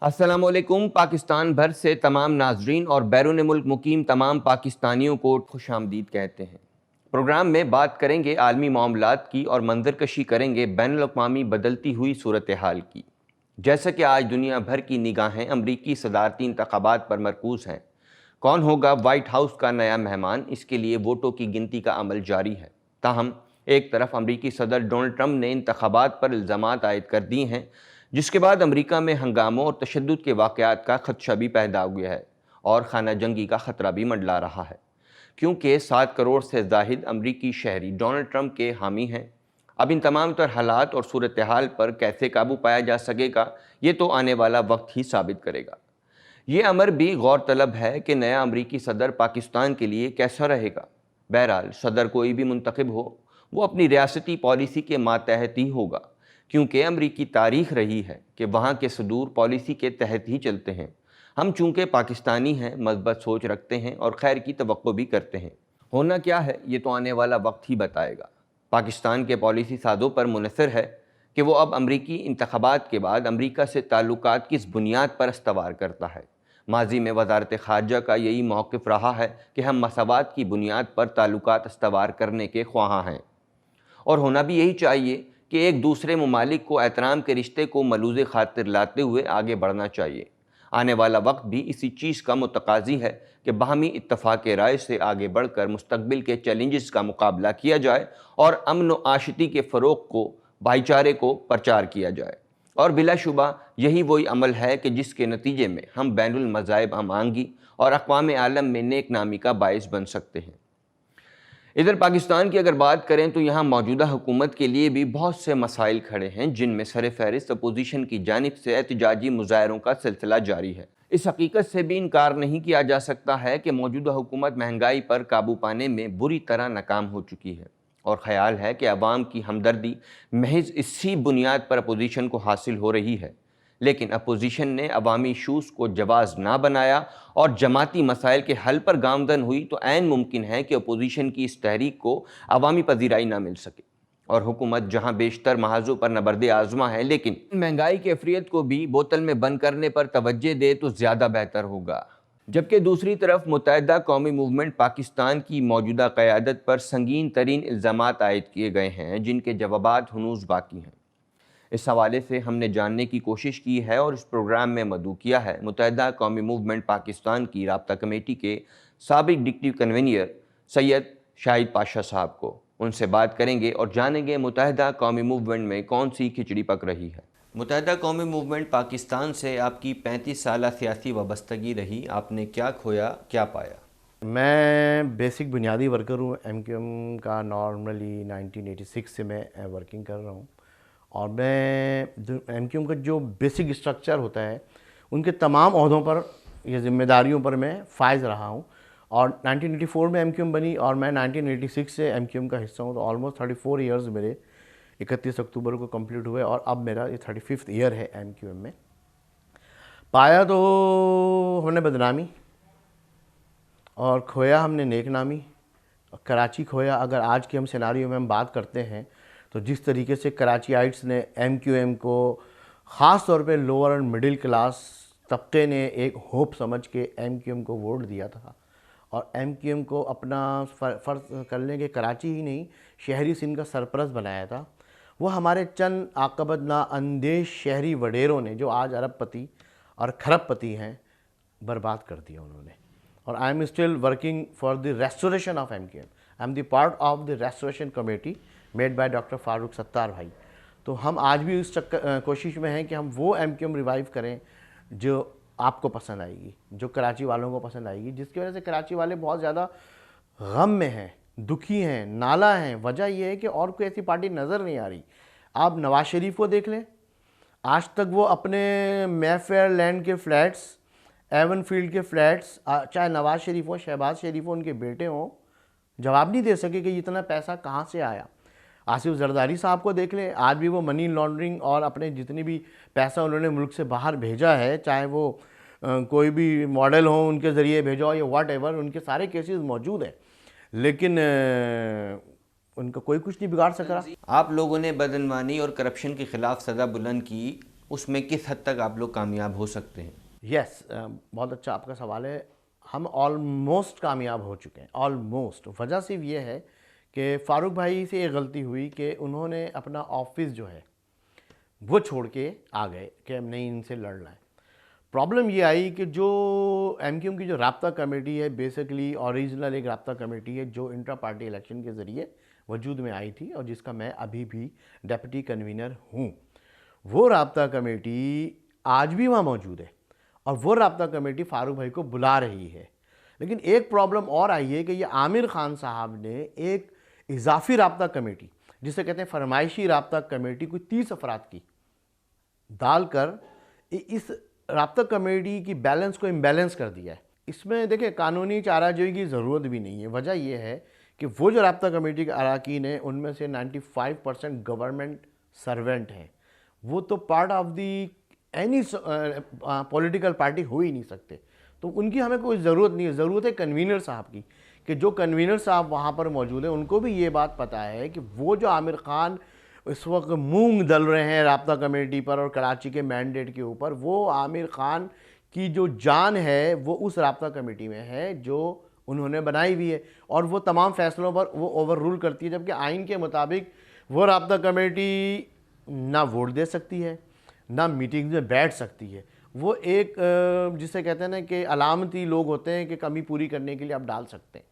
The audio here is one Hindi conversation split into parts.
अस्सलामुअलैकुम। पाकिस्तान भर से तमाम नाजरीन और बैरून मुल्क मुकीम तमाम पाकिस्तानियों को खुशामदीद कहते हैं। प्रोग्राम में बात करेंगे आलमी मामलात की और मंजरकशी करेंगे बैनुल-अक़वामी बदलती हुई सूरत हाल की। जैसा कि आज दुनिया भर की निगाहें अमरीकी सदारती इंतखाबात पर मरकूज़ हैं। कौन होगा वाइट हाउस का नया मेहमान, इसके लिए वोटों की गिनती का अमल जारी है। ताहम एक तरफ अमरीकी सदर डोनाल्ड ट्रंप ने इंतखाबात पर इल्ज़ामात आयद कर दिए हैं, जिसके बाद अमरीका में हंगामों और तशद्दुद के वाक़यात का खदशा भी पैदा हो गया है और खाना जंगी का ख़तरा भी मंडला रहा है, क्योंकि 7 करोड़ से ज़ाहिद अमरीकी शहरी डोनाल्ड ट्रंप के हामी हैं। अब इन तमाम तर हालात और सूरत हाल पर कैसे काबू पाया जा सकेगा, ये तो आने वाला वक्त ही साबित करेगा। ये अमर भी गौरतलब है कि नया अमरीकी सदर पाकिस्तान के लिए कैसा रहेगा। बहरहाल सदर कोई भी मुंतखब हो, वो अपनी रियासती पॉलिसी के मातहत ही होगा, क्योंकि अमरीकी तारीख रही है कि वहाँ के सदूर पॉलिसी के तहत ही चलते हैं। हम चूँकि पाकिस्तानी हैं, मज़बत सोच रखते हैं और खैर की तवक्को भी करते हैं। होना क्या है ये तो आने वाला वक्त ही बताएगा। पाकिस्तान के पॉलिसी साज़ों पर मुनहसर है कि वो अब अमरीकी इंतखाबात के बाद अमरीका से ताल्लुकात किस बुनियाद पर इस्तवार करता है। माजी में वज़ारत ख़ारजा का यही मौक़िफ़ रहा है कि हम मसावात की बुनियाद पर ताल्लुकात इस्तवार करने के ख्वाह हैं, और होना भी यही चाहिए कि एक दूसरे ममालिक को एहतराम के रिश्ते को मलूज़ ख़ातिर लाते हुए आगे बढ़ना चाहिए। आने वाला वक्त भी इसी चीज़ का मुतकाज़ी है कि बाहमी इत्तफ़ाक़ राय से आगे बढ़कर मुस्तक़बिल के चैलेंजेस का मुकाबला किया जाए और अमन व आशिती के फ़रोग़ को, भाईचारे को प्रचार किया जाए। और बिलाशुबा यही वही अमल है कि जिसके नतीजे में हम बैनुल मज़ाहिब हमांगी और अक़वाम आलम में नेक नामी का बाइस बन सकते हैं। इधर पाकिस्तान की अगर बात करें तो यहाँ मौजूदा हुकूमत के लिए भी बहुत से मसाइल खड़े हैं, जिनमें सर फहरिस्त अपोजिशन की जानिब से एहतजाजी मुजाहरों का सिलसिला जारी है। इस हकीकत से भी इनकार नहीं किया जा सकता है कि मौजूदा हुकूमत महंगाई पर काबू पाने में बुरी तरह नाकाम हो चुकी है, और ख़याल है कि अवाम की हमदर्दी महज इसी बुनियाद पर अपोजिशन को हासिल हो रही है। लेकिन अपोजिशन ने अवामी इशूज़ को जवाज़ ना बनाया और जमाती मसाइल के हल पर गामदन हुई तो ऐन मुमकिन है कि अपोजिशन की इस तहरीक को अवामी पजीराई ना मिल सके, और हुकूमत जहाँ बेशतर महाजों पर नबर्द आज़मा है, लेकिन महंगाई के अफरियत को भी बोतल में बंद करने पर तवज्जो दे तो ज़्यादा बेहतर होगा। जबकि दूसरी तरफ मुत्तहिदा कौमी मूवमेंट पाकिस्तान की मौजूदा क़यादत पर संगीन तरीन इल्ज़ामात आयद किए गए हैं, जिनके जवाबात हनूज़ बाकी हैं। इस हवाले से हमने जानने की कोशिश की है और इस प्रोग्राम में मदऊ किया है मुत्तहिदा कौमी मूवमेंट पाकिस्तान की राब्ता कमेटी के साबिक डिप्टी कन्वीनर सैयद शाहिद पाशा साहब को। उनसे बात करेंगे और जानेंगे मुत्तहिदा कौमी मूवमेंट में कौन सी खिचड़ी पक रही है। मुत्तहिदा कौमी मूवमेंट पाकिस्तान से आपकी 35 साला सियासी वाबस्तगी रही, आपने क्या खोया क्या पाया? मैं बेसिक बुनियादी वर्कर हूँ एमक्यूएम का। नॉर्मली 1986 से मैं वर्किंग कर रहा हूँ, और मैं एमक्यूएम का जो बेसिक स्ट्रक्चर होता है उनके तमाम ओहदों पर या जिम्मेदारियों पर मैं फाइज रहा हूँ। और 1984 में एमक्यूएम बनी और मैं 1986 से एमक्यूएम का हिस्सा हूँ, तो ऑलमोस्ट 34 इयर्स मेरे 31 अक्टूबर को कंप्लीट हुए, और अब मेरा ये 35th ईयर है एमक्यूएम में। पाया तो हमने बदनामी और खोया हमने नेक नामी। कराची खोया, अगर आज के हम सिनारियो में हम बात करते हैं तो जिस तरीके से कराचीआइट्स ने एमक्यूएम को ख़ास तौर पे लोअर एंड मिडिल क्लास तबके ने एक होप समझ के एमक्यूएम को वोट दिया था, और एमक्यूएम को अपना फ़र्ज़ कर लें कि कराची ही नहीं शहरी सिंध का सरपरस्त बनाया था, वो हमारे चंद आकबत ना अंदेश शहरी वडेरों ने, जो आज अरबपति और खरबपति हैं, बर्बाद कर दिया उन्होंने। और I am still working for the restoration of MQM. I am the part of the restoration committee made by doctor Farooq Sattar भाई। तो हम आज भी उस कोशिश में हैं कि हम वो एमक्यूएम रिवाइव करें जो आपको पसंद आएगी, जो कराची वालों को पसंद आएगी, जिसकी वजह से कराची वाले बहुत ज़्यादा गम में हैं, दुखी हैं, नाला हैं। वजह यह है कि और कोई ऐसी पार्टी नज़र नहीं आ रही। आप नवाज शरीफ को देख लें, आज तक वो अपने मैफेयर लैंड के फ्लैट्स, एवन फील्ड के फ्लैट्स, चाहे नवाज शरीफ हो, शहबाज शरीफ हो, उनके बेटे हों, जवाब नहीं दे सके कि इतना पैसा कहाँ से आया। आसिफ जरदारी साहब को देख लें, आज भी वो मनी लॉन्ड्रिंग और अपने जितनी भी पैसा उन्होंने मुल्क से बाहर भेजा है, चाहे वो कोई भी मॉडल हो उनके ज़रिए भेजा हो या व्हाट एवर, उनके सारे केसेस मौजूद हैं, लेकिन उनका कोई कुछ नहीं बिगाड़ सक रहा। आप लोगों ने बदनवानी और करप्शन के ख़िलाफ़ सदा बुलंद की, उसमें किस हद तक आप लोग कामयाब हो सकते हैं? यस, बहुत अच्छा आपका सवाल है। हम ऑलमोस्ट कामयाब हो चुके हैं, ऑलमोस्ट। वजह सिर्फ ये है कि फ़ारूक भाई से ये गलती हुई कि उन्होंने अपना ऑफिस जो है वो छोड़ के आ गए कि हम नहीं इनसे लड़ना है। प्रॉब्लम ये आई कि जो एमक्यूएम की जो राब्ता कमेटी है, बेसिकली ओरिजिनल एक राब्ता कमेटी है जो इंट्रा पार्टी इलेक्शन के ज़रिए वजूद में आई थी और जिसका मैं अभी भी डेप्यूटी कन्वीनर हूँ। वो राब्ता कमेटी आज भी वहाँ मौजूद है और वो राब्ता कमेटी फ़ारूक भाई को बुला रही है। लेकिन एक प्रॉब्लम और आई है कि ये आमिर खान साहब ने एक इजाफी राब्ता कमेटी, जिसे कहते हैं फरमाइशी राब्ता कमेटी, कोई 30 अफराद की डालकर इस राब्ता कमेटी की बैलेंस को इम्बैलेंस कर दिया है। इसमें देखिए कानूनी चाराजोई की ज़रूरत भी नहीं है। वजह यह है कि वो जो राब्ता कमेटी के अरकान हैं उनमें से 95% गवर्नमेंट सर्वेंट हैं। वो तो part of the any political party हो ही नहीं सकते, तो उनकी हमें कोई ज़रूरत नहीं है। ज़रूरत है कन्वीनर साहब की, कि जो कन्वीनर साहब वहाँ पर मौजूद हैं उनको भी ये बात पता है कि वो जो आमिर खान इस वक्त मूंग दल रहे हैं राब्ता कमेटी पर और कराची के मैंडेट के ऊपर, वो आमिर खान की जो जान है वो उस राब्ता कमेटी में है जो उन्होंने बनाई हुई है और वो तमाम फैसलों पर वो ओवर रूल करती है। जबकि आइन के मुताबिक वो राब्ता कमेटी ना वोट दे सकती है, ना मीटिंग्स में बैठ सकती है। वो एक जिसे कहते हैं ना कि अलामती लोग होते हैं कि कमी पूरी करने के लिए आप डाल सकते हैं,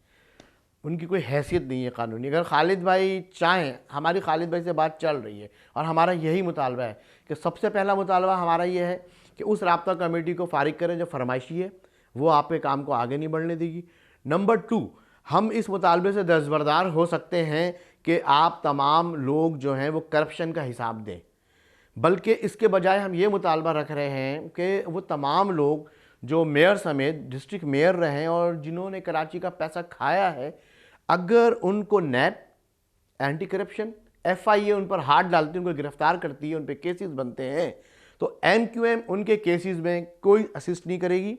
उनकी कोई हैसियत नहीं है कानूनी। अगर खालिद भाई चाहें, हमारी खालिद भाई से बात चल रही है और हमारा यही मुतालबा है कि सबसे पहला मुतालबा हमारा ये है कि उस राब्ता कमेटी को फारिग करें जो फरमाइशी है, वो आपके काम को आगे नहीं बढ़ने देगी। नंबर 2, हम इस मुतालबे से दस्तबरदार हो सकते हैं कि आप तमाम लोग जो हैं वो करप्शन का हिसाब दें, बल्कि इसके बजाय हम ये मुतालबा रख रहे हैं कि वो तमाम लोग जो मेयर समेत डिस्ट्रिक्ट मेयर रहे हैं और जिन्होंने कराची का पैसा खाया है, अगर उनको नैब, एंटी करप्शन, FIA उन पर हाथ डालती है, उनको गिरफ्तार करती है, उन पर केसेस बनते हैं, तो MQM उनके केसेस में कोई असिस्ट नहीं करेगी,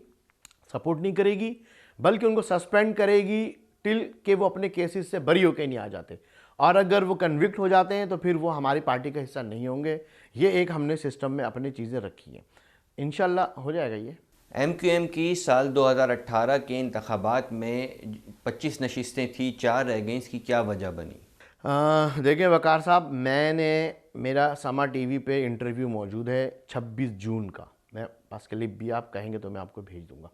सपोर्ट नहीं करेगी, बल्कि उनको सस्पेंड करेगी टिल के वो अपने केसेस से बरी होकर नहीं आ जाते। और अगर वो कन्विक्ट हो जाते हैं तो फिर वो हमारी पार्टी का हिस्सा नहीं होंगे। ये एक हमने सिस्टम में अपनी चीज़ें रखी हैं, इंशाल्लाह हो जाएगा ये। MQM की साल 2018 के इंतखाबात में 25 नशिस्तें थी, 4 रह गई, इसकी क्या वजह बनी? देखिए वकार साहब, मेरा समा TV पे इंटरव्यू मौजूद है 26 जून का, मैं पास क्लिप भी आप कहेंगे तो मैं आपको भेज दूंगा।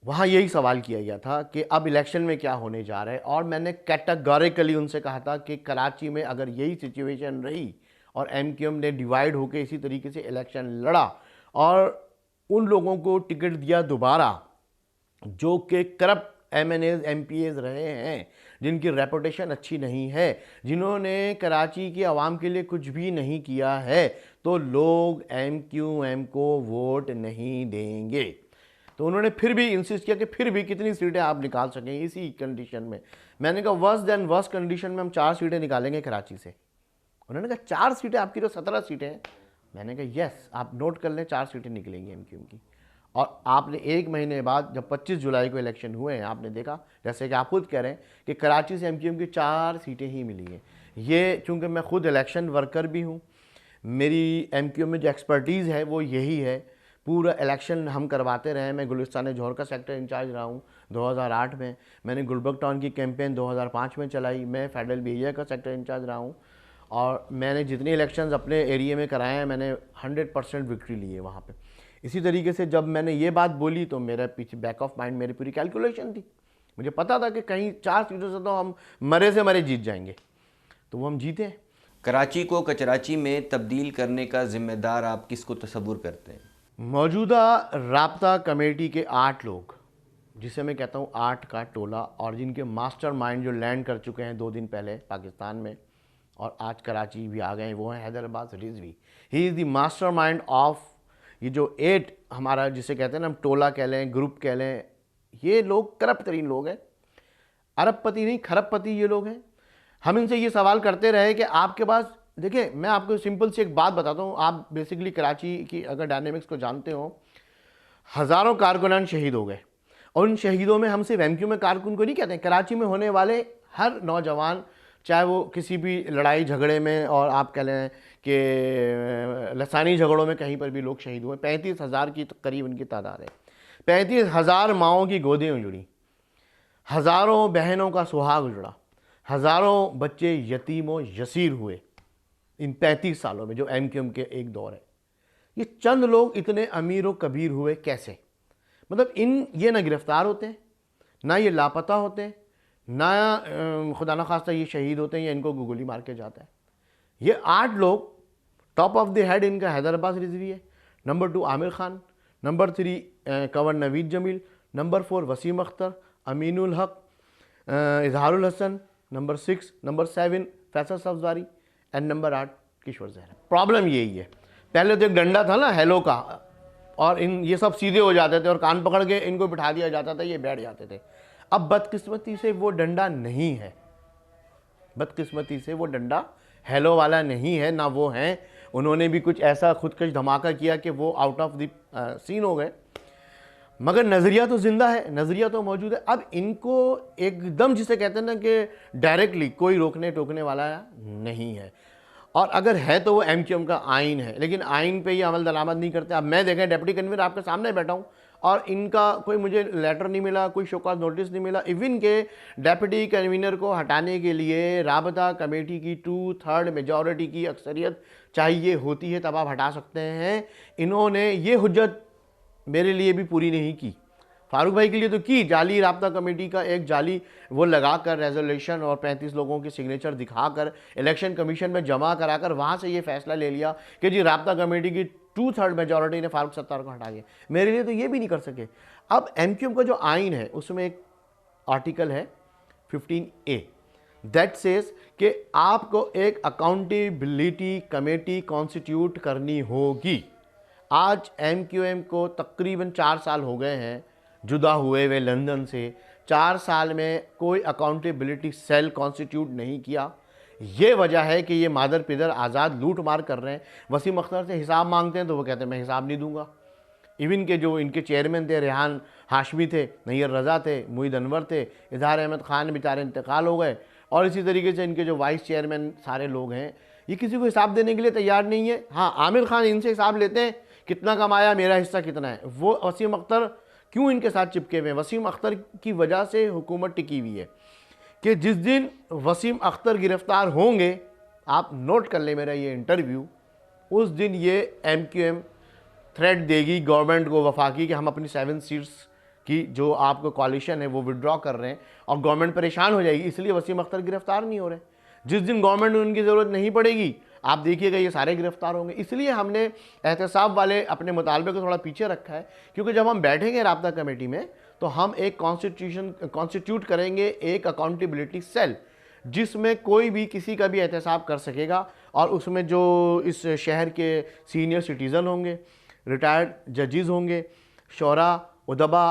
वहाँ यही सवाल किया गया था कि अब इलेक्शन में क्या होने जा रहा है, और मैंने कैटेगोरिकली उनसे कहा था कि कराची में अगर यही सिचुएशन रही और MQM ने डिवाइड होकर इसी तरीके से इलेक्शन लड़ा और उन लोगों को टिकट दिया दोबारा जो कि करप्ट MNAs MPAs रहे हैं, जिनकी रेपुटेशन अच्छी नहीं है, जिन्होंने कराची की आवाम के लिए कुछ भी नहीं किया है, तो लोग MQM को वोट नहीं देंगे। तो उन्होंने फिर भी इंसिस्ट किया कि फिर भी कितनी सीटें आप निकाल सकें इसी कंडीशन में। मैंने कहा वर्स देन वर्स कंडीशन में हम 4 सीटें निकालेंगे कराची से। उन्होंने कहा 4 सीटें, आपकी तो 17 सीटें हैं। मैंने कहा यस, आप नोट कर लें, 4 सीटें निकलेंगी MQM की। और आपने 1 महीने बाद जब 25 जुलाई को इलेक्शन हुए हैं, आपने देखा जैसे कि आप खुद कह रहे हैं कि कराची से MQM की 4 सीटें ही मिली हैं। ये चूँकि मैं खुद इलेक्शन वर्कर भी हूँ, मेरी MQM में जो एक्सपर्टीज़ है वो यही है। पूरा इलेक्शन हम करवाते रहे। मैं गुलिस्तान जौहर का सेक्टर इंचार्ज रहा हूँ 2008 में, मैंने गुलबर्ग टाउन की कैंपेन 2005 में चलाई, मैं फेडरल बेरिया का सेक्टर इंचार्ज रहा हूँ, और मैंने जितने इलेक्शंस अपने एरिया में कराए हैं मैंने 100% विक्ट्री ली है वहाँ पे। इसी तरीके से जब मैंने ये बात बोली तो मेरे पीछे बैक ऑफ माइंड मेरी पूरी कैलकुलेशन थी। मुझे पता था कि कहीं 4 सीटों से तो हम मरे से मरे जीत जाएंगे, तो वो हम जीते। कराची को कचराची में तब्दील करने का जिम्मेदार आप किसको तस्वुर करते हैं? मौजूदा राब्ता कमेटी के 8 लोग, जिसे मैं कहता हूँ 8 का टोला, और जिनके मास्टरमाइंड जो लैंड कर चुके हैं 2 दिन पहले पाकिस्तान में और आज कराची भी आ गए हैं, वो हैं Hyderabad Rizvi. He is the mastermind of ये जो 8 हमारा जिसे कहते हैं ना हम टोला कह लें, ग्रुप कह लें, ये लोग करप्ट तरीन लोग हैं, अरबपति नहीं खरबपति ये लोग हैं। हम इनसे ये सवाल करते रहे कि आपके पास, देखिए मैं आपको सिंपल सी एक बात बताता हूँ, आप बेसिकली कराची की अगर डायनेमिक्स को जानते हो, हज़ारों कारकुनान शहीद हो गए, और उन शहीदों में हम सिर्फ MQM में कारकुन को नहीं कहते हैं, कराची में होने वाले हर नौजवान, चाहे वो किसी भी लड़ाई झगड़े में, और आप कह लें कि लसानी झगड़ों में कहीं पर भी लोग शहीद हुए। 35,000 की करीब उनकी तादाद है। 35,000 माँओं की गोदें उजड़ी, हज़ारों बहनों का सुहाग उजड़ा, हज़ारों बच्चे यतीम व यसीर हुए इन 35 सालों में जो एमक्यूएम के एक दौर है। ये चंद लोग इतने अमीर व कबीर हुए कैसे? मतलब ये ना गिरफ्तार होते हैं, ना ये लापता होते हैं, ना खुदा न खास्ता ये शहीद होते हैं या इनको गोली मार के जाता है। ये 8 लोग, टॉप ऑफ द हेड इनका हैदर अब्बास रिजवी है, number 2 Aamir Khan, number 3 Kanwar Naveed Jamil, number 4 Wasim Akhtar, Aminul Haq, Izharul Hasan, number 6, number 7 Faisal Safzari and number 8 Kishore Zahra. Problem यही है, पहले तो एक डंडा था ना हेलो का, और ये सब सीधे हो जाते थे और कान पकड़ के इनको बिठा दिया जाता था, ये बैठ जाते थे। अब बदकिस्मती से वो डंडा नहीं है, बदकिस्मती से वो डंडा हेलो वाला नहीं है, ना वो हैं। उन्होंने भी कुछ ऐसा खुदकश धमाका किया कि वो आउट ऑफ द सीन हो गए, मगर नज़रिया तो जिंदा है, नज़रिया तो मौजूद है। अब इनको एकदम, जिसे कहते हैं ना कि डायरेक्टली कोई रोकने टोकने वाला नहीं है, और अगर है तो वो एमक्यूएम का आइन है, लेकिन आइन पे ये अमल दरामद नहीं करते। अब मैं देखें, डिप्टी कन्वीनर आपके सामने बैठा हूँ और इनका कोई मुझे लेटर नहीं मिला, कोई शोकॉज नोटिस नहीं मिला। इवन के डिप्टी कन्वीनर को हटाने के लिए राबता कमेटी की 2/3 मेजॉरिटी की अक्सरियत चाहिए होती है, तब आप हटा सकते हैं। इन्होंने ये हुज्जत मेरे लिए भी पूरी नहीं की, फारूक भाई के लिए तो की, जाली राबता कमेटी का एक जाली वो लगाकर रेजोल्यूशन और 35 लोगों की सिग्नेचर दिखाकर इलेक्शन कमीशन में जमा कराकर वहाँ से ये फैसला ले लिया कि जी राबता कमेटी की 2/3 मेजॉरिटी ने फारूक सत्तार को हटा दिया। मेरे लिए तो ये भी नहीं कर सके। अब एमक्यूएम का जो आइन है उसमें एक आर्टिकल है 15A दैट सेज कि आपको एक अकाउंटेबिलिटी कमेटी कॉन्स्टिट्यूट करनी होगी। आज एमक्यूएम को तकरीबन 4 साल हो गए हैं जुदा हुए वे लंदन से। 4 साल में कोई अकाउंटेबिलिटी सेल कॉन्स्टिट्यूट नहीं किया। ये वजह है कि ये मादर पिदर आज़ाद लूट मार कर रहे हैं। वसीम अख्तर से हिसाब मांगते हैं तो वो कहते हैं मैं हिसाब नहीं दूंगा। इवन के जो इनके चेयरमैन थे, रेहान हाशमी थे, नैयर रज़ा थे, मुईद अनवर थे, इजहार अहमद ख़ान बेचारे इंतकाल हो गए, और इसी तरीके से इनके जो वाइस चेयरमैन सारे लोग हैं, ये किसी को हिसाब देने के लिए तैयार नहीं है। हाँ, आमिर खान इनसे हिसाब लेते हैं, कितना कमाया, मेरा हिस्सा कितना है। वो वसीम अख्तर क्यों इनके साथ चिपके हुए हैं? वसीम अख्तर की वजह से हुकूमत टिकी हुई है कि जिस दिन वसीम अख्तर गिरफ्तार होंगे, आप नोट कर लें मेरा ये इंटरव्यू, उस दिन ये एमक्यूएम थ्रेट देगी गवर्नमेंट को, वफाकी, कि हम अपनी 7 सीट्स की जो आपको कॉलिशन है वो विड्रॉ कर रहे हैं, और गवर्नमेंट परेशान हो जाएगी, इसलिए वसीम अख्तर गिरफ्तार नहीं हो रहे। जिस दिन गवर्नमेंट में उनकी ज़रूरत नहीं पड़ेगी, आप देखिएगा ये सारे गिरफ्तार होंगे। इसलिए हमने एहतसाब वाले अपने मुतालबे को थोड़ा पीछे रखा है, क्योंकि जब हम बैठेंगे राबता कमेटी में तो हम एक कॉन्स्टिट्यूट करेंगे, एक अकाउंटेबिलिटी सेल, जिसमें कोई भी किसी का भी एहतसाब कर सकेगा, और उसमें जो इस शहर के सीनियर सिटीज़न होंगे, रिटायर्ड जजेस होंगे, शोरा, उदबा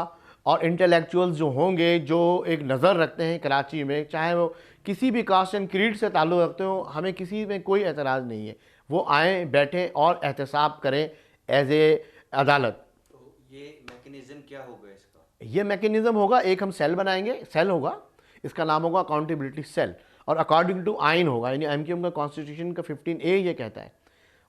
और इंटेलेक्चुअल्स जो होंगे, जो एक नज़र रखते हैं कराची में, चाहे वो किसी भी कास्ट एंड क्रीड से ताल्लुक़ रखते हो, हमें किसी में कोई एतराज़ नहीं है। वो आएँ, बैठें और एहतसाब करें एज ए अदालत। तो ये मैकेनिज़्म क्या होगा इसका? ये मैकेनिज़्म होगा, एक हम सेल बनाएंगे, सेल होगा, इसका नाम होगा अकाउंटेबिलिटी सेल, और अकॉर्डिंग टू आइन होगा, यानी एमक्यूएम का कॉन्स्टिट्यूशन का 15A ये कहता है,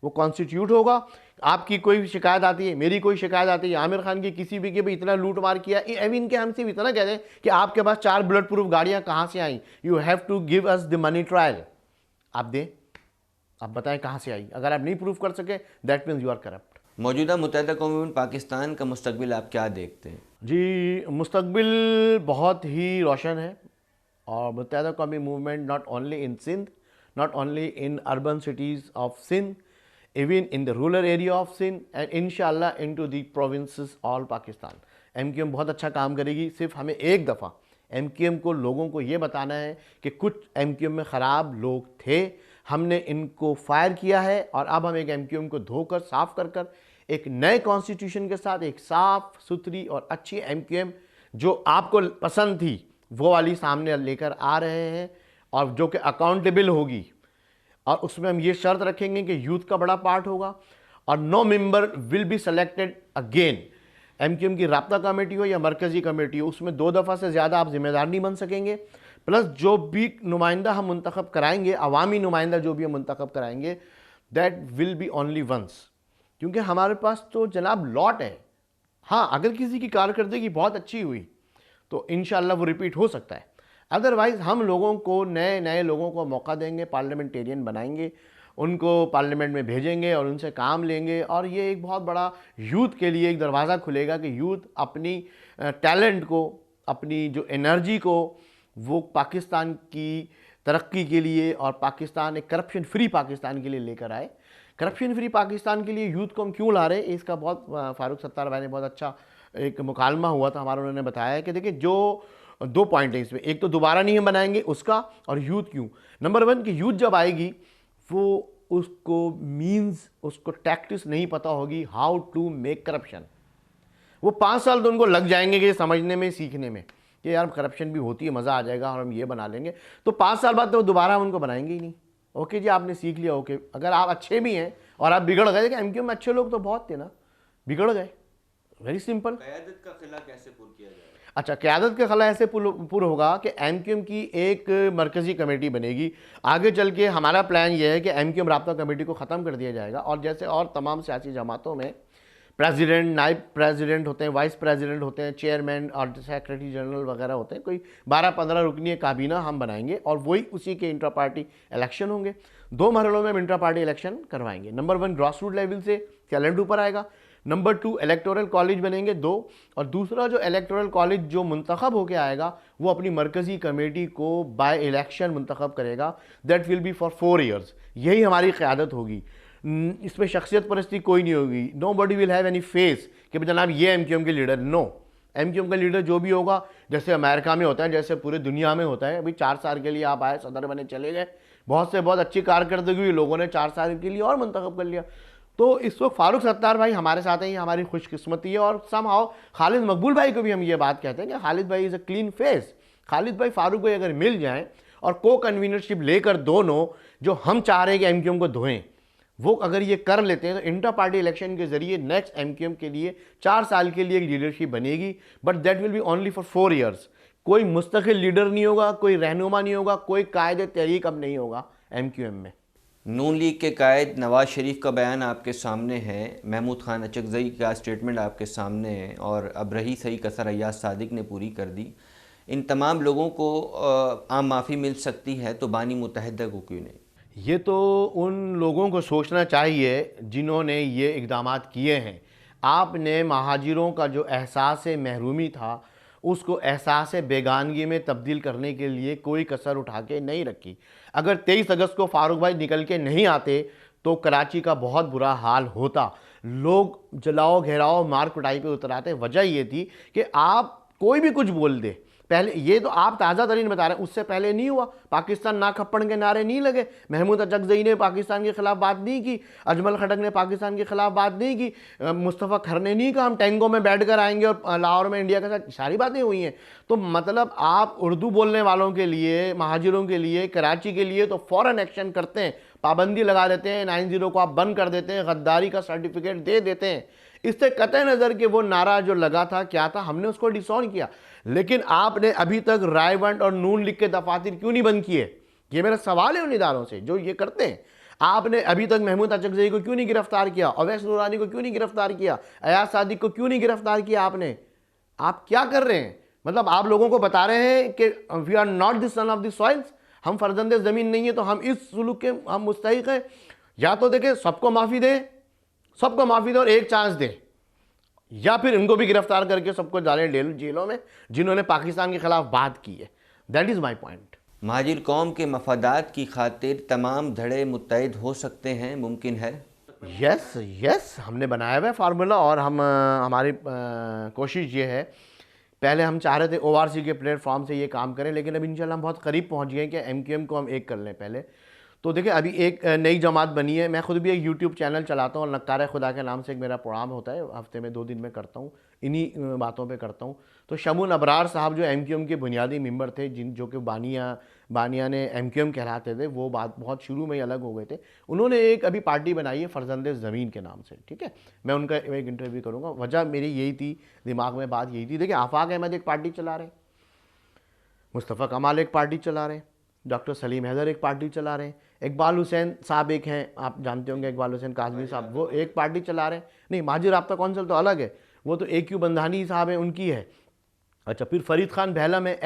वो कॉन्स्टिट्यूट होगा। आपकी कोई शिकायत आती है, मेरी कोई शिकायत आती है, आमिर खान की किसी भी, कि भाई इतना लूट मार किया, एविन के हमसे इतना कहते हैं कि आपके पास 4 बुलेट प्रूफ गाड़ियाँ कहाँ से आई, you have to give us the money trial. आप दें, आप बताएं कहाँ से आई। अगर आप नहीं प्रूफ कर सके, that means you are corrupt. मौजूदा मुत्तहिदा कौम पाकिस्तान का मुस्तकबिल आप क्या देखते हैं? जी, मुस्तकबिल बहुत ही रोशन है, और Muttahida Qaumi Movement not only in Sindh, not only in urban cities of Sindh, even in the rural area of Sindh, and inshallah into the provinces all Pakistan। MQM बहुत अच्छा काम करेगी। सिर्फ हमें एक दफ़ा एमक्यूएम को, लोगों को ये बताना है कि कुछ एमक्यूएम में ख़राब लोग थे, हमने इनको फायर किया है, और अब हम एक एमक्यूएम को धोकर साफ़ कर कर एक नए कॉन्स्टिट्यूशन के साथ एक साफ़ सुथरी और अच्छी एमक्यूएम जो आपको पसंद थी वो वाली सामने लेकर आ रहे हैं, और जो कि अकाउंटेबल होगी। और उसमें हम ये शर्त रखेंगे कि यूथ का बड़ा पार्ट होगा, और 9 member will be selected again. MQM की राब्ता कमेटी हो या मरकज़ी कमेटी हो, उसमें 2 दफ़ा से ज़्यादा आप जिम्मेदार नहीं बन सकेंगे। प्लस जो भी नुमाइंदा हम मुंतखब कराएंगे, अवामी नुमाइंदा जो भी हम मुंतखब कराएंगे, that will be only once, क्योंकि हमारे पास तो जनाब लॉट है। हाँ, अगर किसी की कारकर्दगी बहुत अच्छी हुई तो इंशाअल्लाह वो रिपीट हो सकता है, अदरवाइज हम लोगों को, नए नए लोगों को मौका देंगे, पार्लियामेंटेरियन बनाएंगे, उनको पार्लियामेंट में भेजेंगे और उनसे काम लेंगे, और ये एक बहुत बड़ा यूथ के लिए एक दरवाज़ा खुलेगा कि यूथ अपनी टैलेंट को, अपनी जो एनर्जी को वो पाकिस्तान की तरक्की के लिए और पाकिस्तान एक करप्शन फ्री पाकिस्तान के लिए लेकर आए। करप्शन फ्री पाकिस्तान के लिए यूथ को हम क्यों ला रहे हैं, इसका बहुत फारूक सत्तार भाई ने बहुत अच्छा एक मुकालमा हुआ था हमारा, उन्होंने बताया कि देखिए जो 2 पॉइंट है इसमें, एक तो दोबारा नहीं हम बनाएंगे उसका, और यूथ क्यों। नंबर 1 कि यूथ जब आएगी वो उसको मीन्स, उसको टैक्टिस नहीं पता होगी हाउ टू मेक करप्शन। वो 5 साल तो उनको लग जाएंगे कि समझने में, सीखने में कि यार करप्शन भी होती है, मज़ा आ जाएगा और हम ये बना लेंगे, तो 5 साल बाद तो दोबारा हम उनको बनाएंगे ही नहीं। ओके जी, आपने सीख लिया, ओके। अगर आप अच्छे भी हैं और आप बिगड़ गए, कि एमक्यू में अच्छे लोग तो बहुत थे ना, बिगड़ गए, वेरी सिंपल। क़यादत का खिला कैसे पुर किया जाएगा? अच्छा, क़यादत का खला ऐसे पुर होगा कि एमक्यूएम की एक मरकज़ी कमेटी बनेगी। आगे चल के हमारा प्लान ये है कि एमक्यूएम राब्ता कमेटी को ख़त्म कर दिया जाएगा, और जैसे और तमाम सियासी जमातों में प्रेसिडेंट, नायब प्रेसिडेंट होते हैं, वाइस प्रेसिडेंट होते हैं, चेयरमैन और सेक्रेटरी जनरल वगैरह होते हैं, कोई 12-15 रुकनी काबीना हम बनाएंगे, और वही उसी के इंट्रा पार्टी इलेक्शन होंगे। 2 मरहलों में हम इंट्रा पार्टी इलेक्शन करवाएंगे। नंबर 1 ग्रास रूट लेवल से टैलेंट ऊपर आएगा। नंबर 2 इलेक्टोरल कॉलेज बनेंगे 2, और दूसरा जो इलेक्टोरल कॉलेज जो मुंतखब होकर आएगा वो अपनी मरकज़ी कमेटी को बाय इलेक्शन मुंतखब करेगा, that will B for 4 years. यही हमारी क़यादत होगी। इसमें शख्सियत परस्ती कोई नहीं होगी, nobody will have any face कि जनाब ये एमक्यूएम के लीडर, नो। एमक्यूएम का लीडर जो भी होगा, जैसे अमेरिका में होता है, जैसे पूरे दुनिया में होता है, अभी 4 साल के लिए आप आए, सदर बने, चले गए, बहुत से बहुत अच्छी कारकर्दगी हुई, लोगों ने 4 साल के लिए और मुंतखब कर लिया। तो इस वक्त फारूक सत्तार भाई हमारे साथ हैं, ये हमारी खुशकिस्मती है। और समहाउ खालिद मकबूल भाई को भी हम ये बात कहते हैं कि खालिद भाई is a clean face. Khalid भाई फारूक भाई अगर मिल जाएं और को कन्वीनरशिप लेकर दोनों, जो हम चाह रहे हैं कि एमक्यूएम को धोएं, वो अगर ये कर लेते हैं तो इंटर पार्टी इलेक्शन के जरिए नेक्स्ट एमक्यूएम के लिए 4 साल के लिए एक लीडरशिप बनेगी, but that will be only for 4 years. कोई मुस्तकिल लीडर नहीं होगा, कोई रहनुमा नहीं होगा, कोई कायदे तहरीक अब नहीं होगा एमक्यूएम में। नून लीग के कायद नवाज़ शरीफ का बयान आपके सामने है, महमूद खान अचकज़ई का स्टेटमेंट आपके सामने है, और अब रही सही कसर अय्याज सादिक ने पूरी कर दी। इन तमाम लोगों को आम माफ़ी मिल सकती है, तो बानी मुत्तहिदा को क्यों नहीं? ये तो उन लोगों को सोचना चाहिए जिन्होंने ये इक़दामात किए हैं। आपने महाजिरों का जो एहसास महरूमी था उसको एहसास बेगानगी में तब्दील करने के लिए कोई कसर उठा के नहीं रखी। अगर 23 अगस्त को फारूक भाई निकल के नहीं आते तो कराची का बहुत बुरा हाल होता, लोग जलाओ घेराओ मार कुटाई पे उतर आते। वजह ये थी कि आप कोई भी कुछ बोल दे, पहले ये तो आप ताज़ा तरीन बता रहे हैं, उससे पहले नहीं हुआ। पाकिस्तान ना खप्पड़ के नारे नहीं लगे, महमूद अचकज़ई ने पाकिस्तान के खिलाफ बात नहीं की, अजमल खटक ने पाकिस्तान के खिलाफ बात नहीं की, मुस्तफ़ा खर ने नहीं कहा हम टैंकों में बैठ कर आएंगे और लाहौर में इंडिया के साथ, सारी बातें हुई हैं। तो मतलब आप उर्दू बोलने वालों के लिए, महाजिरों के लिए, कराची के लिए तो फ़ौरन एक्शन करते हैं, पाबंदी लगा देते हैं, 90 को आप बंद कर देते हैं, गद्दारी का सर्टिफिकेट दे देते हैं। इससे कतई नज़र कि वो नारा जो लगा था क्या था, हमने उसको डिसऑन किया। लेकिन आपने अभी तक रायवंड और नून लीग के दफातर क्यों नहीं बंद किए? ये मेरा सवाल है उन इदारों से जो ये करते हैं। आपने अभी तक महमूद अचकज़ई को क्यों नहीं गिरफ्तार किया? अवैस नूरानी को क्यों नहीं गिरफ्तार किया? अयाज सादिक को क्यों नहीं गिरफ्तार किया आपने? आप क्या कर रहे हैं? मतलब आप लोगों को बता रहे हैं कि we are not the son of the soils, हम फर्जंदे ज़मीन नहीं है, तो हम इस सुलूक के हम मुस्तहिक हैं। या तो देखें सबको माफ़ी दें, सबको माफ़ी दें और एक चांस दें, या फिर इनको भी गिरफ्तार करके सबको डालें जेलों में जिन्होंने पाकिस्तान के खिलाफ बात की है। That is my point. Muhajir कौम के मफादात की खातिर तमाम धड़े मुत्तहिद हो सकते हैं, मुमकिन है? यस यस, हमने बनाया हुआ है फार्मूला, और हम हमारी कोशिश ये है, पहले हम चाह रहे थे ORC के प्लेटफॉर्म से ये काम करें, लेकिन अब इंशाल्लाह हम बहुत करीब पहुंच गए कि MQM को हम एक कर लें पहले। तो देखिए अभी एक नई जमात बनी है, मैं खुद भी एक यूट्यूब चैनल चलाता हूँ, नक्कार खुदा के नाम से एक मेरा प्रोग्राम होता है, हफ्ते में 2 दिन में करता हूँ, इन्हीं बातों पे करता हूँ। तो शमून अबरार साहब जो MQM के बुनियादी मेंबर थे, जो कि बानिया ने MQM कहलाते थे, वो बात बहुत शुरू में ही अलग हो गए थे, उन्होंने एक अभी पार्टी बनाई है फर्जंदे ज़मीन के नाम से, ठीक है। मैं उनका एक इंटरव्यू करूँगा। वजह मेरी यही थी, दिमाग में बात यही थी। देखिए आफाक अहमद एक पार्टी चला रहे, मुस्तफ़ा कमाल एक पार्टी चला रहे हैं, डॉक्टर सलीम हैदर एक पार्टी चला रहे हैं, इकबाल हुसैन साहब एक हैं, आप जानते होंगे इकबाल हुसैन काजमी साहब, वो एक पार्टी चला रहे हैं। नहीं, माजी राब्ता कौंसिल तो अलग है, वो तो AQ बंधानी साहब हैं, उनकी है। अच्छा, फिर फरीद खान बहला में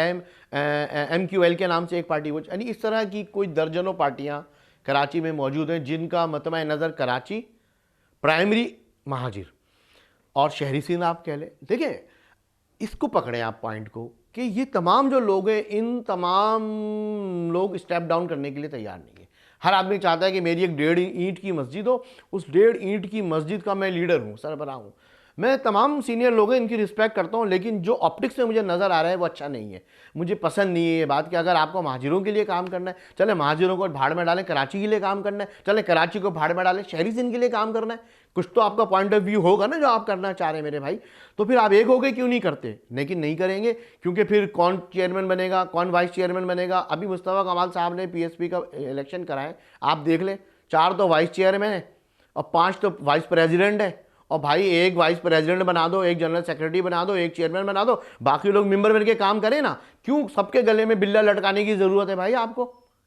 MQL के नाम से एक पार्टी, वो यानी इस तरह की कोई दर्जनों पार्टियाँ कराची में मौजूद हैं जिनका मतमा नज़र कराची, प्राइमरी महाजिर और शहरी सिंध आप कह लें। देखिए, इसको पकड़ें आप पॉइंट को कि ये तमाम जो लोग हैं, इन तमाम लोग स्टेप डाउन करने के लिए तैयार नहीं है। हर आदमी चाहता है कि मेरी एक 1.5 ईंट की मस्जिद हो, उस 1.5 ईंट की मस्जिद का मैं लीडर हूँ, सरबराह हूँ। मैं तमाम सीनियर लोग हैं, इनकी रिस्पेक्ट करता हूँ, लेकिन जो ऑप्टिक्स में मुझे नज़र आ रहा है वो अच्छा नहीं है। मुझे पसंद नहीं है ये बात कि अगर आपको महाजिरों के लिए काम करना है, चले महाजिरों को भाड़ में डालें, कराची के लिए काम करना है, चले कराची को भाड़ में डालें, शहरी सिंध के लिए काम करना है। कुछ तो आपका पॉइंट ऑफ व्यू होगा ना जो आप करना चाह रहे हैं मेरे भाई। तो फिर आप एक हो गए क्यों नहीं करते? लेकिन नहीं करेंगे, क्योंकि फिर कौन चेयरमैन बनेगा, कौन वाइस चेयरमैन बनेगा। अभी मुस्तफ़ा कमाल साहब ने PSP का इलेक्शन कराए, आप देख लें, 4 तो वाइस चेयरमैन है और 5 तो वाइस प्रेसिडेंट है। और भाई एक वाइस प्रेसिडेंट बना दो, एक जनरल सेक्रेटरी बना दो, एक चेयरमैन बना दो, बाकी लोग मेंबर बन के काम करें ना। क्यों सबके गले में बिल्ला लटकाने की ज़रूरत है भाई? आपको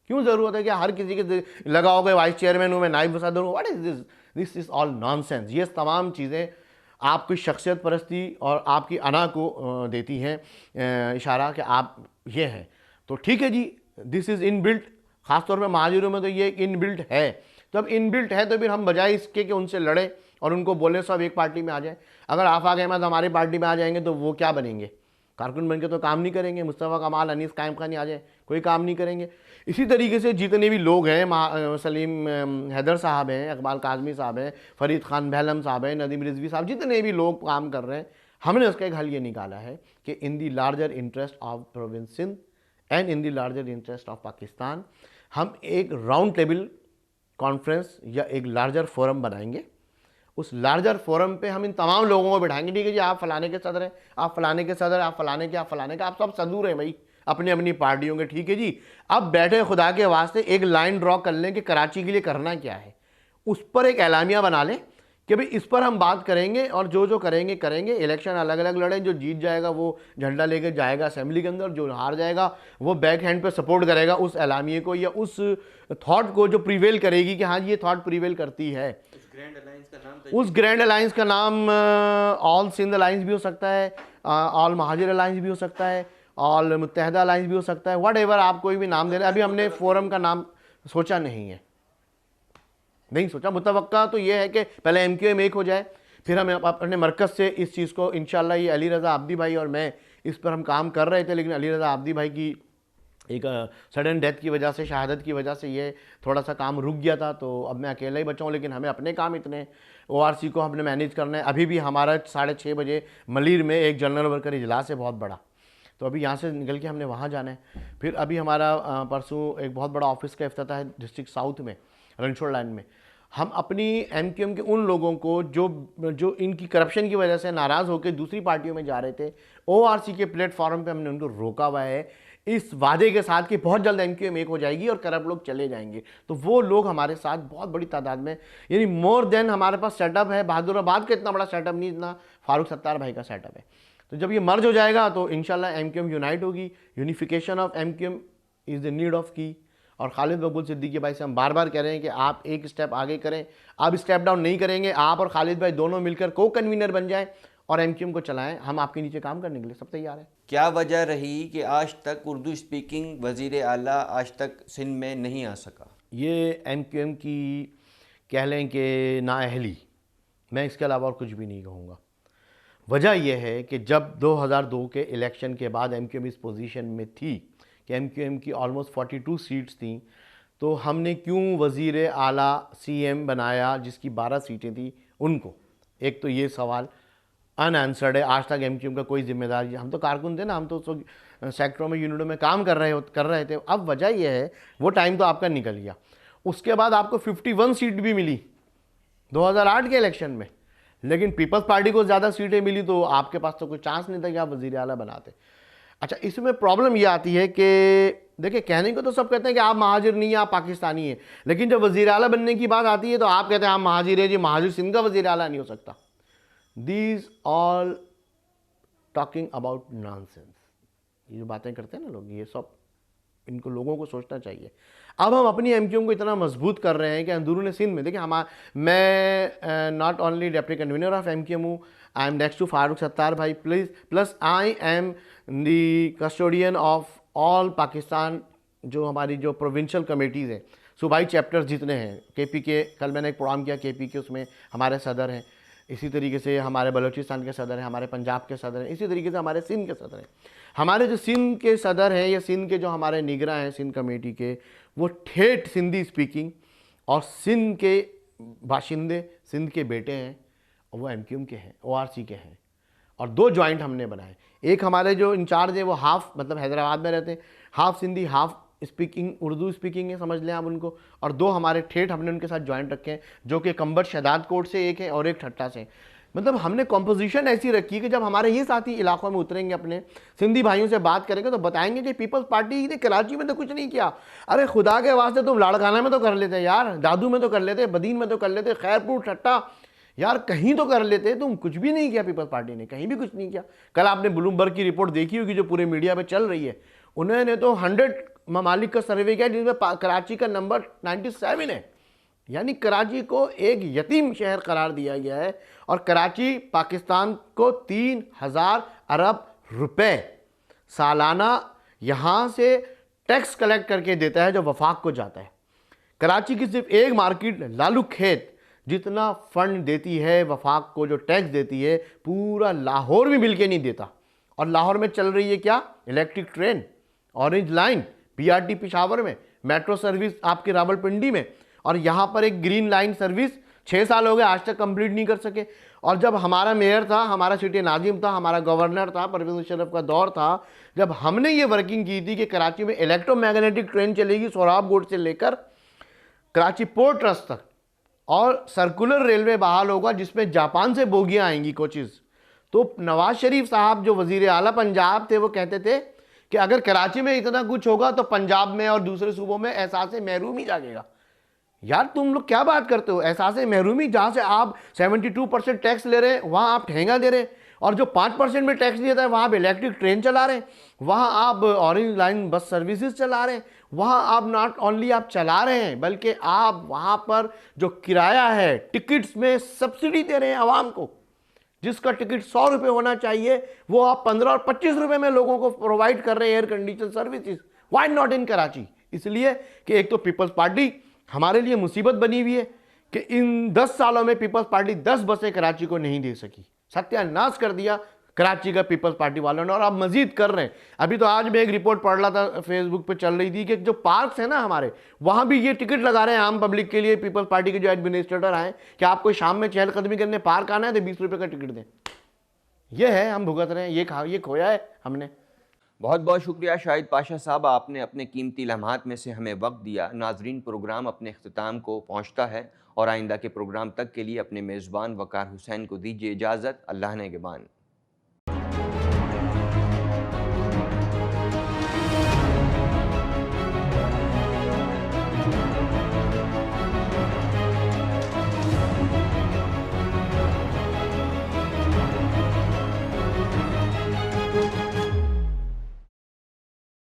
क्यों ज़रूरत है कि हर किसी के लगाओगे वाइस चेयरमैन हूँ मैं, नाइब सदर हूँ? What is this? This is all nonsense. ये तमाम चीज़ें आपकी शख्सियत परस्ती और आपकी अना को देती हैं इशारा कि आप ये हैं। तो ठीक है जी, दिस इज़ इनबिल्ट, ख़ासतौर पर महाजिरों में तो ये इनबिल्ट है। तो अब इनबिल्ट है तो फिर हम बजाय इसके कि उनसे लड़ें और उनको बोले सब एक पार्टी में आ जाए। अगर आफाक अहमद हमारी पार्टी में आ जाएंगे तो वो क्या बनेंगे? कारकुन बन के तो काम नहीं करेंगे। मुस्तफ़ा कमाल, अनीस कायम खान आ जाए, कोई काम नहीं करेंगे। इसी तरीके से जितने भी लोग हैं, सलीम हैदर साहब हैं, इकबाल काजमी साहब हैं, फरीद खान बहलम साहब हैं, नदीम रिजवी साहब, जितने भी लोग काम कर रहे हैं, हमने उसका एक हल ये निकाला है कि in the larger interest of province Sindh and in the larger interest of Pakistan, हम एक राउंड टेबल कॉन्फ्रेंस या एक लार्जर फोरम बनाएंगे। उस लार्जर फोरम पे हम इन तमाम लोगों को बिठाएंगे। ठीक है जी, आप फलाने के सदर हैं, आप फलाने के सदर, आप फलाने के, आप फलाने के, आप सब सदूर हैं भाई अपनी अपनी पार्टियों के। ठीक है जी, अब बैठे खुदा के वास्ते एक लाइन ड्रॉ कर लें कि कराची के लिए करना क्या है, उस पर एक एलामिया बना लें कि भाई इस पर हम बात करेंगे और जो जो करेंगे करेंगे। इलेक्शन अलग अलग लड़े, जो जीत जाएगा वो झंडा लेके जाएगा असेंबली के अंदर, जो हार जाएगा वो बैक हैंड पे सपोर्ट करेगा उस एलामिये को या उस थॉट को जो प्रीवेल करेगी कि हाँ ये थॉट प्रीवेल करती है। उस ग्रैंड अलायंस का नाम ऑल सिंध अलायंस भी हो सकता है, ऑल महाजिर अलायंस भी हो सकता है, ऑल मुत्तहदा अलायंस भी हो सकता है, वट एवर आप कोई भी नाम दे रहे हैं। अभी हमने फोरम का नाम सोचा नहीं सोचा। मुतवक्का तो ये है कि पहले MQM एक हो जाए, फिर हम अपने मरकज़ से इस चीज़ को इंशाल्लाह, ये अली रज़ा आब्दी भाई और मैं इस पर हम काम कर रहे थे, लेकिन अली रज़ा आब्दी भाई की एक सडन डेथ की वजह से, शहादत की वजह से ये थोड़ा सा काम रुक गया था। तो अब मैं अकेला ही बचा हूँ, लेकिन हमें अपने काम इतने, ORC को हमने मैनेज करना है। अभी भी हमारा 6:30 बजे मलीर में एक जनरल वर्कर इजलास है बहुत बड़ा, तो अभी यहाँ से निकल के हमने वहाँ जाना है। फिर अभी हमारा परसों एक बहुत बड़ा ऑफिस का इफ्तिताह है डिस्ट्रिक्ट साउथ में, रणछोड़ लाइन में। हम अपनी MQM के उन लोगों को जो इनकी करप्शन की वजह से नाराज़ होकर दूसरी पार्टियों में जा रहे थे, ORC के प्लेटफॉर्म पे हमने उनको रोका हुआ है इस वादे के साथ कि बहुत जल्द MQM एक हो जाएगी और करप्ट लोग चले जाएंगे। तो वो लोग हमारे साथ बहुत बड़ी तादाद में, यानी मोर देन हमारे पास सेटअप है। बहादुराबाद का इतना बड़ा सेटअप नहीं, इतना फारूक सत्तार भाई का सेटअप है। तो जब ये मर्ज हो जाएगा तो इंशाल्लाह MQM यूनाइट होगी। Unification of MQM is the need of की। और खालिद मकबूल सिद्दीकी भाई से हम बार बार कह रहे हैं कि आप एक स्टेप आगे करें, आप स्टेप डाउन नहीं करेंगे, आप और खालिद भाई दोनों मिलकर को कन्वीनर बन जाएं और MQM को चलाएं। हम आपके नीचे काम करने के लिए सब तैयार हैं। क्या वजह रही कि आज तक उर्दू स्पीकिंग वज़ीर आला आज तक सिंध में नहीं आ सका? ये MQM की कह लें कि नाअहली, मैं इसके अलावा और कुछ भी नहीं कहूँगा। वजह यह है कि जब 2002 के इलेक्शन के बाद MQM इस पोजीशन में थी कि MQM की ऑलमोस्ट 42 सीट्स थी, तो हमने क्यों वज़ीर आला CM बनाया जिसकी 12 सीटें थी उनको? एक तो ये सवाल अनआंसर्ड है। आज तक MQM का कोई जिम्मेदार, हम तो कारकुन थे ना, हम तो उस वक्त सेक्टरों में, यूनिटों में काम कर रहे थे। अब वजह यह है, वो टाइम तो आपका निकल गया। उसके बाद आपको 51 सीट भी मिली 2008 के इलेक्शन में, लेकिन पीपल्स पार्टी को ज़्यादा सीटें मिली, तो आपके पास तो कोई चांस नहीं था कि आप वज़ीर आला बनाते। अच्छा, इसमें प्रॉब्लम ये आती है कि देखिए, कहने को तो सब कहते हैं कि आप महाजिर नहीं हैं, आप पाकिस्तानी हैं, लेकिन जब वज़ीर आला बनने की बात आती है तो आप कहते हैं आप महाजिर हैं जी, महाजिर सिंध का वज़ीर आला नहीं हो सकता। These all talking about nonsense। ये जो बातें करते हैं ना लोग, ये सब इनको लोगों को सोचना चाहिए। अब हम अपनी एमक्यूएम को इतना मजबूत कर रहे हैं कि अंदरून सिंध में देखिए मैं not only deputy convener of MQM हूँ, I am next to Farooq Sattar bhai plus I am the custodian of all Pakistan, जो हमारी जो प्रोविंशियल कमेटीज़ हैं, सूबाई चैप्टर्स जितने हैं, केपी के, कल मैंने एक प्रोग्राम किया केपी के, उसमें हमारे सदर हैं, इसी तरीके से हमारे बलूचिस्तान के सदर हैं, हमारे पंजाब के सदर हैं, इसी तरीके से हमारे सिंध के सदर हैं। हमारे जो सिंध के सदर हैं या सिंध के जो हमारे निगरां हैं सिंध कमेटी के, वो ठेठ सिंधी स्पीकिंग और सिंध के बाशिंदे, सिंध के बेटे हैं, और वो एमक्यूएम के हैं, ओआरसी के हैं। और 2 जॉइंट हमने बनाए, एक हमारे जो इंचार्ज है वो हाफ मतलब हैदराबाद में रहते हैं, half Sindhi half speaking Urdu speaking है, समझ लें आप उनको, और 2 हमारे ठेठ हमने उनके साथ ज्वाइंट रखे हैं, जो कि कंबर शहदाद कोट से एक है और एक ठट्टा से। मतलब हमने कॉम्पोजिशन ऐसी रखी कि जब हमारे ये साथी इलाकों में उतरेंगे, अपने सिंधी भाइयों से बात करेंगे, तो बताएंगे कि पीपल्स पार्टी ने कराची में तो कुछ नहीं किया। अरे खुदा के वास्ते तुम लाड़काना में तो कर लेते यार, दादू में तो कर लेते, बदीन में तो कर लेते, खैरपुर ठट्टा यार कहीं तो कर लेते, तुम कुछ भी नहीं किया, पीपल्स पार्टी ने कहीं भी कुछ नहीं किया। कल आपने ब्लूमबर्ग की रिपोर्ट देखी होगी जो पूरे मीडिया पे चल रही है, उन्होंने तो 100 ममालिक का सर्वे किया जिसमें कराची का नंबर 97 है, यानी कराची को एक यतीम शहर करार दिया गया है। और कराची पाकिस्तान को 3000 अरब रुपए सालाना यहाँ से टैक्स कलेक्ट करके देता है जो वफाक को जाता है। कराची की सिर्फ एक मार्केट लालू खेत जितना फंड देती है वफाक को, जो टैक्स देती है, पूरा लाहौर भी मिलके नहीं देता। और लाहौर में चल रही है क्या, electric train, orange line, PRT Peshawar में, मेट्रो सर्विस आपके रावलपिंडी में, और यहाँ पर एक ग्रीन लाइन सर्विस 6 साल हो गए आज तक कंप्लीट नहीं कर सके। और जब हमारा मेयर था, हमारा सिटी नाजिम था, हमारा गवर्नर था, परवेज मुशर्रफ का दौर था, जब हमने ये वर्किंग की थी कि कराची में इलेक्ट्रोमैग्नेटिक ट्रेन चलेगी सोहराबगोट से लेकर कराची पोर्ट ट्रस्ट तक, और सर्कुलर रेलवे बहाल होगा जिसमें जापान से बोगियाँ आएंगी कोचेज़। तो नवाज शरीफ साहब जो वजीर आला पंजाब थे, वो कहते थे कि अगर कराची में इतना कुछ होगा तो पंजाब में और दूसरे सूबों में एहसास महरूमी जागेगा। यार तुम लोग क्या बात करते हो, एहसास महरूमी, जहाँ से आप 72% टैक्स ले रहे हैं वहाँ आप ठेंगा दे रहे हैं, और जो 5% में टैक्स दिया था वहाँ आप इलेक्ट्रिक ट्रेन चला रहे हैं, वहाँ आप ऑरेंज लाइन बस सर्विसेज चला रहे हैं, वहाँ आप नॉट ओनली आप चला रहे हैं बल्कि आप वहाँ पर जो किराया है टिकट्स में सब्सिडी दे रहे हैं आवाम को। जिसका टिकट 100 रुपये होना चाहिए वो आप 15 और 25 रुपये में लोगों को प्रोवाइड कर रहे हैं air condition services. Why not in Karachi? इसलिए कि एक तो पीपल्स पार्टी हमारे लिए मुसीबत बनी हुई है कि इन 10 सालों में पीपल्स पार्टी 10 बसें कराची को नहीं दे सकी, सत्यानाश कर दिया कराची का पीपल्स पार्टी वालों ने, और आप मजीद कर रहे हैं। अभी तो आज मैं एक रिपोर्ट पढ़ रहा था, फेसबुक पे चल रही थी कि जो पार्क्स है ना हमारे, वहाँ भी ये टिकट लगा रहे हैं आम पब्लिक के लिए, पीपल्स पार्टी के जो एडमिनिस्ट्रेटर आए कि आपको शाम में चहलकदमी करने पार्क आना है तो 20 रुपये का टिकट दें। ये है, हम भुगत रहे हैं, ये खोया है हमने। बहुत बहुत शुक्रिया शाहिद पाशा साहब, आपने अपने कीमती लम्हात में से हमें वक्त दिया। नाजरीन, प्रोग्राम अपने अख्ताम को पहुँचता है और आइंदा के प्रोग्राम तक के लिए अपने मेज़बान वकार हुसैन को दीजिए इजाज़त। अल्लाह ने निगहबान।